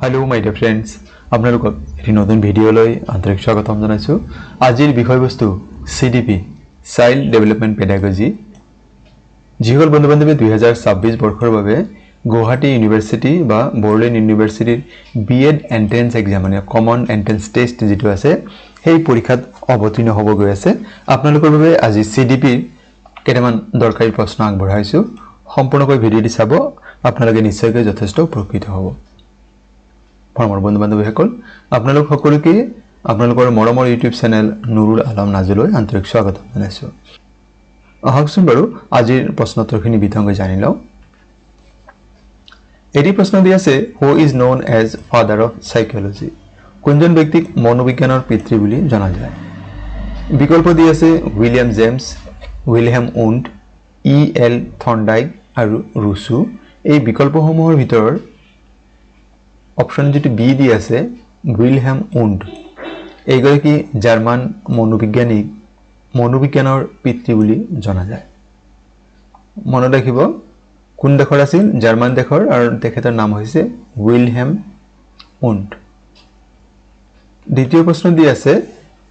Hello my dear friends আপোনালোকক এই নতুন ভিডিওলৈ আন্তৰিক স্বাগতম জনাইছো আজিৰ বিষয়বস্তু সিডিপি চাইল্ড ডেভেলপমেন্ট পেডাগজি যিসকল বন্ধু-বান্ধৱী 2026 বৰ্ষৰ বাবে গুৱাহাটী ইউনিভাৰ্সিটি বা বৰ্লিন ইউনিভাৰ্সিটিৰ বিএড এন্ট্ৰেন্স এক্সাম মানে কমন এন্ট্ৰেন্স টেষ্ট যেটো আছে সেই পৰীক্ষাত অৱতীৰ্ণ হ'ব গৈ আছে আপোনালোকৰ বাবে আজি সিডিপি কেইটামান দৰকাৰী প্ৰশ্ন আগবঢ়াইছো সম্পূৰ্ণকৈ ভিডিওটি চাব আপোনালোকে নিশ্চয়কৈ যথেষ্ট উপকৃত হ'ব ফৰ্মৰ বন্ধু-বান্ধৱী সকল আপোনালোক সকলোকে আপোনালোকৰ মৰমৰ ইউটিউব চেনেল নুৰুল আলম নাজলৈ আন্তৰিক স্বাগতম জনাইছো আহকচোন বাৰু আজিৰ প্ৰশ্নোত্তৰখিনি বিতংকৈ জানি লওঁ এটি প্ৰশ্ন দি আছে who is known as father of psychology কোনজন ব্যক্তিক মনোবিজ্ঞানৰ পিতৃ বুলি জনা যায় বিকল্প দি আছে উইলিয়াম জেমস উইলহেম উণ্ড ই এল থৰ্নডাইক আৰু ৰুসো এই বিকল্পসমূহৰ ভিতৰৰ অপশন যেটি বি দি আছে উইলহেম উণ্ড এইগৰাকী জাৰ্মান মনোবিজ্ঞানিক মনোবিজ্ঞানৰ পিতৃ বুলি জনা যায় মনত ৰাখিব কোন দেশৰ আছিল জাৰ্মান দেশৰ আৰু তেখেতৰ নাম হৈছে উইলহেম উণ্ড দ্বিতীয় প্ৰশ্ন দি আছে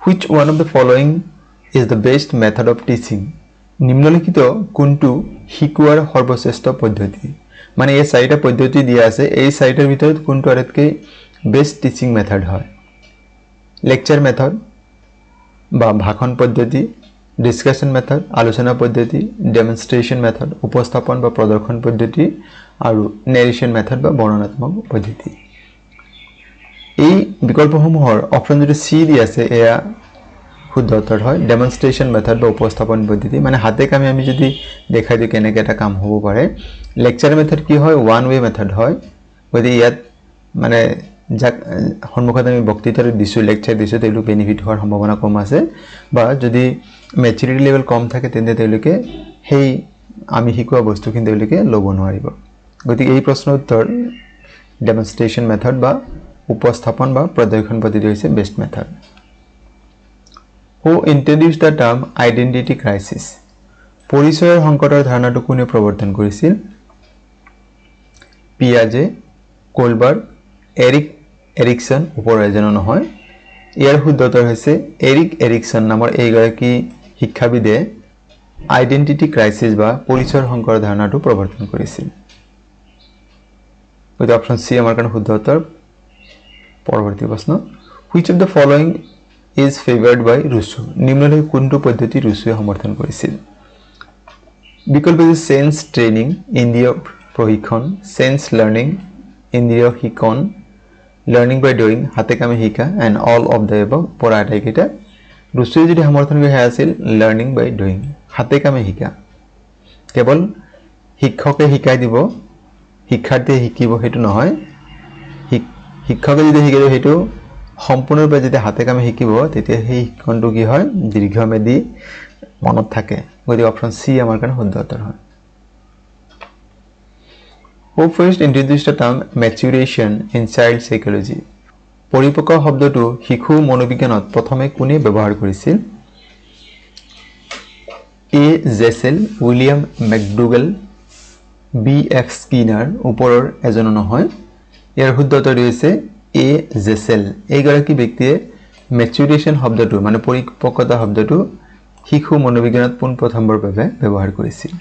which one of the following is the best method of teaching নিম্নলিখিত কোনটো শিকোৱাৰ সৰ্বশ্ৰেষ্ঠ পদ্ধতি মানে এই চাৰিটা পদ্ধতি দিয়া আছে এই চাৰিটাৰ ভিতৰত কোনটো আটাইতকৈ বেষ্ট টিচিং মেথড হয় লেকচাৰ মেথড বা ভাষণ পদ্ধতি ডিসকাশন মেথড আলোচনা পদ্ধতি ডেমনস্ট্ৰেশন মেথড উপস্থাপন বা প্ৰদৰ্শন পদ্ধতি আৰু নেৰেশন মেথড বা বৰ্ণনাত্মক পদ্ধতি এই বিকল্পসমূহৰ অপশন যেটো সি দি আছে এয়া শুদ্ধ উত্তৰ হয় ডেমনস্ট্ৰেশন মেথড বা উপস্থাপন পদ্ধতি মানে হাতে কামে আমি যদি দেখাই দিও কেনেকৈ এটা কাম হ'ব পাৰে লেকচাৰ মেথড কি হয় ওয়ান ওয়ে মেথড হয় গতি ইয়াত মানে যাক সন্মুখত আমি বক্তৃতা দিছো লেকচাৰ দিছো তেলু বেনিফিট হোৱাৰ সম্ভাৱনা কম আছে বা যদি ম্যাচুৰিটি লেভেল কম থাকে তেন্তে তেলুকে সেই আমি শিকোৱা বস্তুখিনি তেলুকে ল'ব নোৱাৰিব গতি এই প্ৰশ্নৰ উত্তৰ ডেমনস্ট্ৰেশন মেথড বা উপস্থাপন বা প্ৰদৰ্শন পদ্ধতি হৈছে best method Who introduced the term identity crisis? পৰিচয়ৰ সংকটৰ ধাৰণাটো কোনে প্ৰৱৰ্তন কৰিছিল পিয়াজে কোলবাৰ্গ এৰিক এৰিকসন ওপৰৰ এজন নহয় ইয়াৰ শুদ্ধ উত্তৰ হৈছে এৰিক এৰিকসন নামৰ এইগৰাকী শিক্ষাবিদে আইডেন্টিটি ক্ৰাইসিস বা পৰিচয়ৰ সংকটৰ ধাৰণাটো প্ৰৱৰ্তন কৰিছিল গতি অপশন সি আমাৰ কাৰণে শুদ্ধ উত্তৰ পৰৱৰ্তী প্ৰশ্ন which of the following is favored by Rousseau নিম্নলিখিত কোনটো পদ্ধতি ৰুসোৱে সমৰ্থন কৰিছিল বিকল্প আছে সেন্স ট্ৰেইনিং ইন্দ্ৰিয় প্ৰশিক্ষণ সেন্স লাৰ্নিং ইন্দ্ৰিয় শিকন লাৰ্নিং বাই ডুইং হাতে কামে শিকা and all of the above পৰা আটাইকেইটা ৰুসোৱে যদি সমৰ্থন কৰি আছিল লাৰ্নিং বাই ডুইং হাতে কামে শিকা কেৱল শিক্ষকে শিকাই দিব শিক্ষাৰ্থীয়ে শিকিব হেতু নহয় শিক্ষকে যদি শিকাই দিব হেতু সম্পূৰ্ণৰূপে যদি হাতে কামে শিকিব তেতিয়া সেই শিক্ষণটো কি হয় দীৰ্ঘমেয়াদী মনত থাকে গতি অপশন সি আমাৰ কাৰণে শুদ্ধ উত্তৰ হয় Who first introduced the term maturation in child psychology পৰিপক্ক শব্দটো শিশু মনোবিজ্ঞানত প্ৰথমে কোনে ব্যৱহাৰ কৰিছিল A Jessel William McDougall B F Skinner ওপৰৰ এজন নহয় ইয়াৰ শুদ্ধ উত্তৰ হৈছে এ জেছেল এইগৰাকী ব্যক্তিয়ে ম্যাচুৰেশন শব্দটো মানে পৰিপক্কতা শব্দটো শিশু মনোবিজ্ঞানত পোন প্ৰথমবাৰৰ বাবে ব্যৱহাৰ কৰিছিল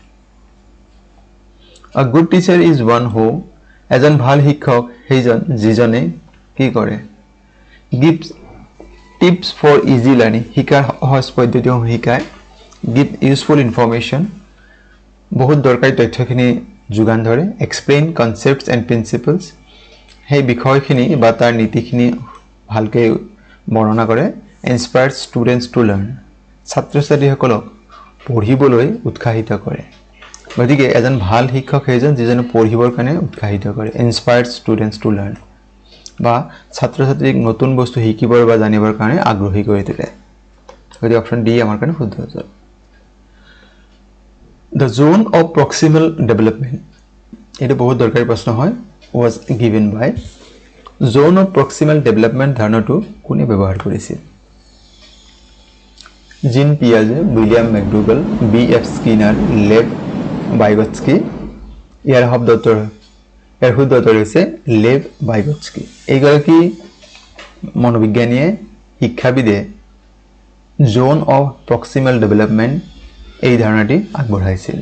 A good teacher is one who এজন ভাল শিক্ষক সেইজন যিজনে কি কৰে gives tips for easy learning শিকাৰ সহজ পদ্ধতিসমূহ শিকায় give useful information বহুত দৰকাৰী তথ্যখিনি যোগান ধৰে explain concepts and principles সেই বিষয়খিনি বা তাৰ নীতিখিনি ভালকৈ বৰ্ণনা কৰে inspire students to learn ছাত্ৰ-ছাত্ৰীসকলক পঢ়িবলৈ উৎসাহিত কৰে গতিকে এজন ভাল শিক্ষক সেইজন যিজনে পঢ়িবৰ কাৰণে উৎসাহিত কৰে inspire students to learn বা ছাত্ৰ-ছাত্ৰীক নতুন বস্তু শিকিবৰ বা জানিবৰ কাৰণে আগ্ৰহী কৰি তোলে গতিকে অপশন ডি আমাৰ কাৰণে শুদ্ধ উত্তৰ The zone of proximal development এটা বহুত দৰকাৰী প্ৰশ্ন হয় was given by zone of proximal development ধাৰণাটো কোনে ব্যৱহাৰ কৰিছিল জিন পিয়াজে William McDougall B F Skinner Lev Vygotsky ইয়াৰ শব্দ উত্তৰ ইয়াৰ শুদ্ধ উত্তৰ হৈছে লেভ ভাইগটস্কি। এইগৰাকী মনোবিজ্ঞানীয়ে শিক্ষাবিদে জোন অফ প্ৰক্সিমেল ডেভেলপমেণ্ট এই ধাৰণাটি আগবঢ়াইছিল।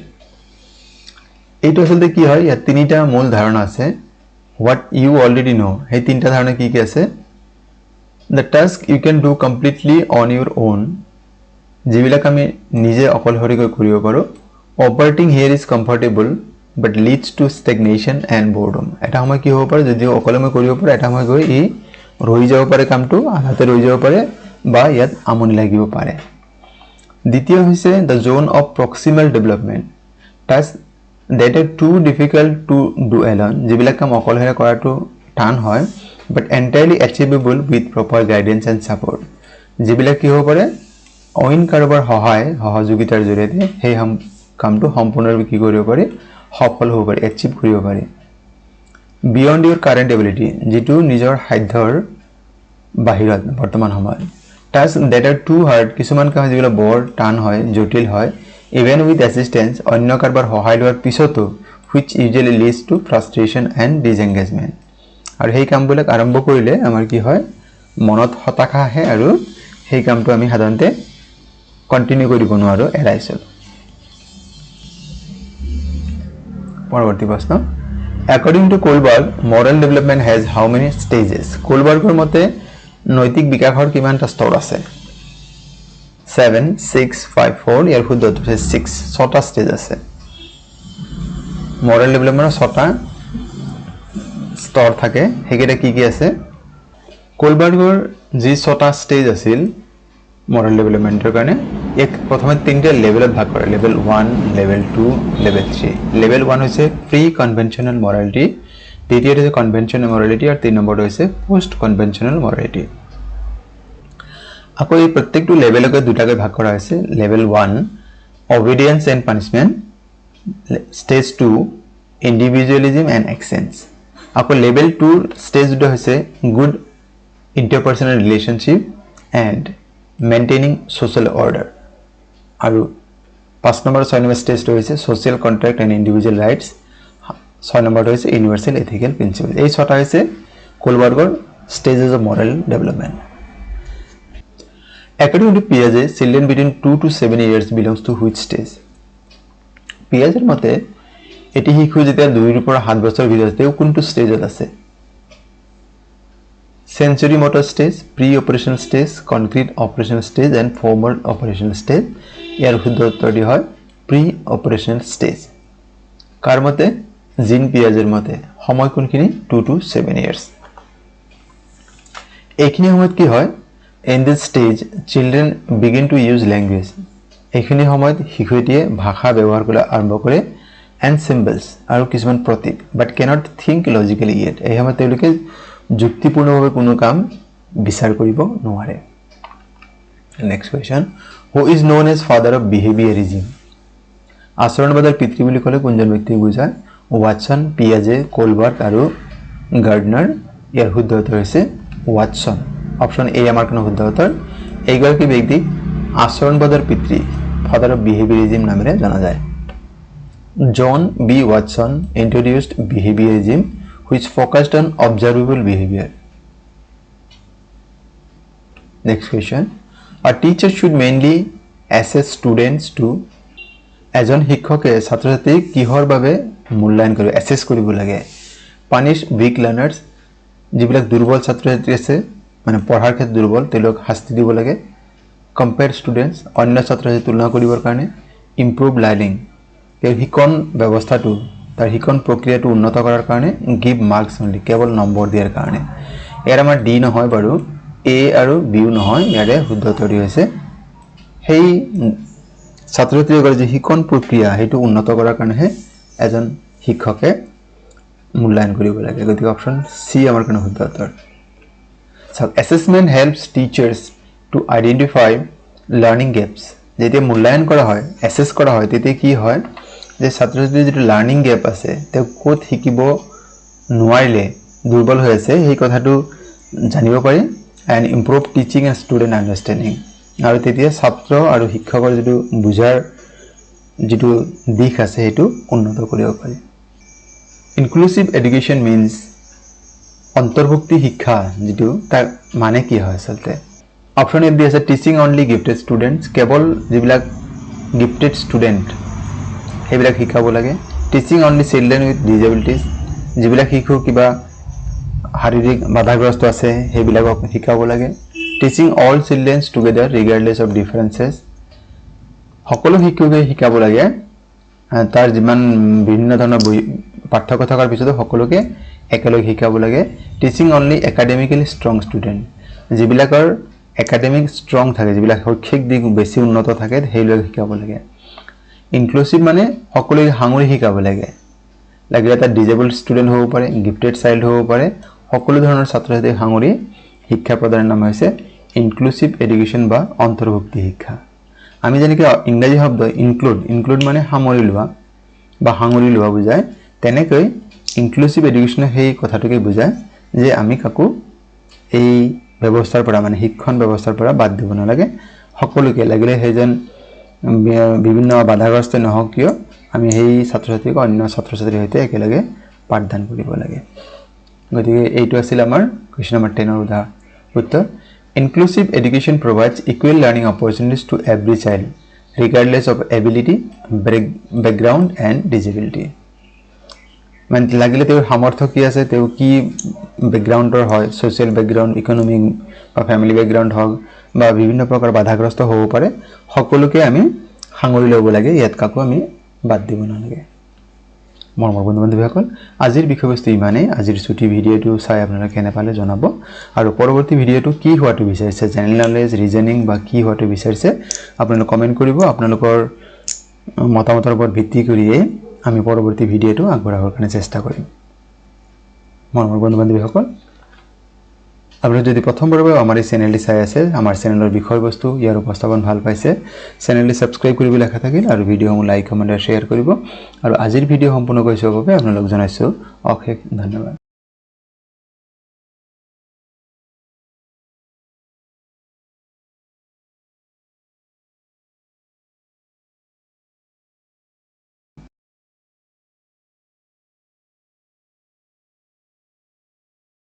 এইটো আচলতে কি হয়, ইয়াত তিনিটা মূল ধাৰণা আছে। হোৱাট ইউ অলৰেডি ন', সেই তিনিটা ধাৰণা কি কি আছে? The task you can do completely on your own, যিবিলাক আমি নিজে অকলশৰীয়াকৈ কৰিব পাৰোঁ। Operating here is comfortable but leads to stagnation and boredom. এটা সময় কি হ'ব পাৰে, যদিও অকলে মই কৰিব পাৰোঁ, এটা সময় গৈ ই ৰৈ যাব পাৰে, কামটো আধাতে ৰৈ যাব পাৰে বা ইয়াত আমনি লাগিব পাৰে। দ্বিতীয় হৈছে the Jon of proximal development, task that are too difficult to do alone, যিবিলাক কাম অকলশৰে কৰাটো টান হয়, but entirely achievable with proper guidance and support, যিবিলাক কি হ'ব পাৰে অইন কাৰোবাৰ সহযোগিতাৰ জৰিয়তে সেই কামটো সম্পূৰ্ণৰূপে কি কৰিব পাৰি, সফল হ'ব পাৰি, এচিভ কৰিব পাৰি। বিয়ণ্ড ইউৰ কাৰেণ্ট এবিলিটি, যিটো নিজৰ সাধ্যৰ বাহিৰত বৰ্তমান সময়ত। Task that are too hard, কিছুমান কাম যিবিলাক বৰ টান হয়, জটিল হয়, even with assistance, অন্য কাৰোবাৰ সহায় লোৱাৰ পিছতো, which usually leads to frustration and disengagement, আৰু সেই কামবিলাক আৰম্ভ কৰিলে আমাৰ কি হয়, মনত হতাশা আহে আৰু সেই কামটো আমি সাধাৰণতে কণ্টিনিউ কৰিব নোৱাৰোঁ, এৰাই চলোঁ। পৰৱৰ্তী প্ৰশ্ন, according to Kohlberg, moral development has how many stages? কোলবাৰ্গৰ মতে নৈতিক বিকাশৰ কিমানটা স্তৰ আছে? 7, 6, 5, 4, ইয়াৰ শুদ্ধ উত্তৰ হৈছে 6, 6টা ষ্টেজ আছে। মৰেল ডেভেলপমেণ্টৰ 6টা স্তৰ থাকে, সেইকেইটা কি কি আছে? কোলবাৰ্গৰ যি 6টা ষ্টেজ আছিল মৰেল ডেভেলপমেণ্টৰ কাৰণে, এক প্ৰথমে 3টা লেভেলত ভাগ কৰে, লেভেল 1, লেভেল 2, লেভেল 3। লেভেল 1 হৈছে প্ৰি কনভেনশ্যনেল মৰেলিটি, দ্বিতীয়টো হৈছে কনভেনশ্যনেল মৰেলিটি, আৰু 3 নম্বৰটো হৈছে পোষ্ট কনভেনশ্যনেল মৰেলিটি। আকৌ এই প্ৰত্যেকটো লেভেলকে দুটাকৈ ভাগ কৰা হৈছে। Level 1 obedience and punishment, stage 2 individualism and exchange. আকৌ লেভেল 2ৰ ষ্টেজ দুটা হৈছে good interpersonal relationship and maintaining social order, আৰু 5 নম্বৰ 6 নম্বৰ ষ্টেজটো হৈছে social contract and individual rights, 6 নম্বৰটো হৈছে ইউনিভাৰ্চেল এথিকেল প্ৰিন্সিপল। এই 6টা হৈছে কোলবাৰ্গৰ stages of moral development. According to Piaget, children between 2 to 7 years belongs to which stage? Piaget মতে এটি শিশু যেতিয়া 2 পৰা 7 বছৰ ভিতৰত তেওঁ কোনটো ষ্টেজত আছে? Sensory motor stage, pre operational stage, concrete operational stage and formal operational stage. ইয়াৰ শুদ্ধ উত্তৰটি হয় প্ৰি অপাৰেশনাল ষ্টেজ। কাৰ মতে? জিন পিয়াজেৰ মতে। সময় কোনখিনি? 2 to 7 years। এইখিনি সময়ত কি হয়? In this stage, children begin to use language. এইখিনি সময়ত শিশুটিয়ে ভাষা ব্যৱহাৰ কৰা আৰম্ভ কৰে and symbols আৰু কিছুমান প্ৰতীক, but cannot think logically yet. এই সময়ত তেওঁলোকে যুক্তিপূৰ্ণভাৱে কোনো কাম বিচাৰ কৰিব নোৱাৰে। Next question, who is known as father of behaviorism? আচৰণবাদৰ পিতৃ বুলি ক'লে কোনজন ব্যক্তিক বুজায়? ৱাটছন, পিয়াজে, কোলবাৰ্গ আৰু গাৰ্ডনাৰ। ইয়াৰ শুদ্ধ উত্তৰ হৈছে ৱাটছন। অপশ্যন এ আমাৰ কোনো শুদ্ধ উত্তৰ। এইগৰাকী ব্যক্তিক আচৰণবাদৰ পিতৃ, ফাদাৰ অফ বিহেভিয়াৰিজম নামেৰে জনা যায়। John B Watson introduced behaviorism which focused on observable behavior. Next question, a teacher should mainly assess students to, এজন শিক্ষকে ছাত্ৰ ছাত্ৰীক কিহৰ বাবে মূল্যায়ন কৰিব, এছেছ কৰিব লাগে? পানিছ উইক লাৰ্নাৰ্ছ, যিবিলাক দুৰ্বল ছাত্ৰ ছাত্ৰী আছে মানে পঢ়াৰ ক্ষেত্ৰত দুৰ্বল, তেওঁলোকক শাস্তি দিব লাগে। কম্পেয়াৰ ষ্টুডেণ্টছ, অন্য ছাত্ৰ ছাত্ৰীৰ তুলনা কৰিবৰ কাৰণে। ইম্প্ৰুভ লাৰ্নিং, তেওঁৰ শিকন ব্যৱস্থাটো, তাৰ শিকন প্ৰক্ৰিয়াটো উন্নত কৰাৰ কাৰণে। গিভ মাৰ্কছ অনলি, কেৱল নম্বৰ দিয়াৰ কাৰণে। ইয়াৰ আমাৰ ডি নহয় বাৰু, এ আৰু বিও নহয়, ইয়াৰে শুদ্ধ উত্তৰটি হৈছে সেই ছাত্ৰ ছাত্ৰীসকলৰ যি শিকন প্ৰক্ৰিয়া সেইটো উন্নত কৰাৰ কাৰণেহে এজন শিক্ষকে মূল্যায়ন কৰিব লাগে। গতিকে অপশ্যন চি আমাৰ কাৰণে শুদ্ধ উত্তৰ। Assessment helps teachers to identify learning gaps. যেতিয়া মূল্যায়ন কৰা হয়, এছেছ কৰা হয়, তেতিয়া কি হয় যে ছাত্ৰ ছাত্ৰীৰ যিটো লাৰ্নিং গেপ আছে, তেওঁ ক'ত শিকিব নোৱাৰিলে, দুৰ্বল হৈ আছে, সেই কথাটো জানিব পাৰি। And improve teaching and student understanding, আৰু তেতিয়া ছাত্ৰ আৰু শিক্ষকৰ যিটো বুজাৰ যিটো দিশ আছে সেইটো উন্নত কৰিব পাৰি। ইনক্লুসিভ এডুকেশন মিন্স অন্তৰ্ভুক্তি শিক্ষা যেটো তাৰ মানে কি হয় আসলতে অপশন এ দি আছে টিচিং অনলি গিফটেড স্টুডেন্টস কেৱল যিবিলাক গিফটেড স্টুডেন্ট সেইবিলাক শিকাব লাগে teaching only children with disabilities যিবিলাক শিশু কিবা শাৰীৰিক বাধাগ্ৰস্ত আছে সেইবিলাকক শিকাব লাগে টিচিং অল চিলড্ৰেনস টুগেদাৰ ৰিগাৰ্ডলেছ অফ ডিফাৰেন্সেস সকলো শিশুকে শিকাব লাগে তাৰ যিমান বিভিন্ন ধৰণৰ পাঠ্যক্ৰম থকাৰ পিছতো সকলোকে একেলগে শিকাব লাগে teaching only academically strong student যিবিলাকৰ একাডেমিক ষ্ট্ৰং থাকে যিবিলাক শৈক্ষিক দিক বেছি উন্নত থাকে সেইবিলাক শিকাব লাগে ইনক্লুসিভ মানে সকলোকে সাঙুৰি শিকাব লাগে লাগিলে এটা ডিজেবল ষ্টুডেন্ট হ'ব পাৰে গিফটেড চাইল্ড হ'ব পাৰে সকলো ধৰণৰ ছাত্ৰ-ছাত্ৰীক সাঙুৰি শিক্ষা প্ৰদানৰ নাম হৈছে ইনক্লুসিভ এডুকেশন বা অন্তৰ্ভুক্তি শিক্ষা আমি যেনেকৈ ইংৰাজী শব্দ ইনক্লুড মানে সামৰি লোৱা বা সাঙুৰি লোৱা বুজায় তেনেকৈ ইনক্লুসিভ এডুকেশন সেই কথাটোকে বুজায় যে আমি কাকো এই ব্যৱস্থাৰ পৰা মানে শিক্ষণ ব্যৱস্থাৰ পৰা বাদ দিব নালাগে সকলোকে লাগিলে হেজন বিভিন্ন বাধাগ্ৰস্ত নহওক কিয় আমি সেই ছাত্ৰ-ছাত্ৰীক অন্য ছাত্ৰ-ছাত্ৰীৰ সৈতে একেলগে পাঠদান কৰিব লাগে গতিকে এইটো আছিল আমাৰ কোৱেশ্চন নম্বৰ 10 ৰ উত্তৰ Inclusive education provides equal learning opportunities to every child, regardless of ability, background, and disability. মানে লাগিলে তেওঁৰ সামৰ্থ্য কি আছে তেওঁ কি ব্যাকগ্ৰাউণ্ডৰ হয় সোশ্যাল ব্যাকগ্ৰাউণ্ড ইকোনমিক বা ফ্যামিলি ব্যাকগ্ৰাউণ্ড হওক বা বিভিন্ন প্ৰকাৰ বাধাগ্ৰস্ত হ'ব পাৰে সকলোকে আমি সাঙুৰি ল'ব লাগে ইয়াত কাকো আমি বাদ দিব নালাগে মৰমৰ বন্ধু-বান্ধৱীসকল আজিৰ বিষয়বস্তু ইমানেই আজিৰ ছুটি ভিডিঅ'টো চাই আপোনালোকে কেনে পালে জনাব আৰু পৰৱৰ্তী ভিডিঅ'টো কি হোৱাটো বিচাৰিছে জেনেৰেল নলেজ ৰিজনিং বা কি হোৱাটো বিচাৰিছে আপোনালোকে কমেন্ট কৰিব আপোনালোকৰ মতামতৰ ওপৰত ভিত্তি কৰি আমি পৰৱৰ্তী ভিডিঅ'টো আগবঢ়াবৰ কাৰণে চেষ্টা কৰিম মৰমৰ বন্ধু-বান্ধৱীসকল আপুনি যদি প্ৰথমবাৰৰ বাবে আমাৰ এই চেনেলটি চাই আছে আমাৰ চেনেলৰ বিষয়বস্তু ইয়াৰ উপস্থাপন ভাল পাইছে চেনেলটি সাবস্ক্ৰাইব কৰিবলৈ লেখা থাকিল আৰু ভিডিঅ'সমূহ লাইক কমেন্ট আৰু শ্বেয়াৰ কৰিব আৰু আজিৰ ভিডিঅ' সম্পূৰ্ণ কৰি চোৱাৰ বাবে আপোনালোক জনাইছো অশেষ ধন্যবাদ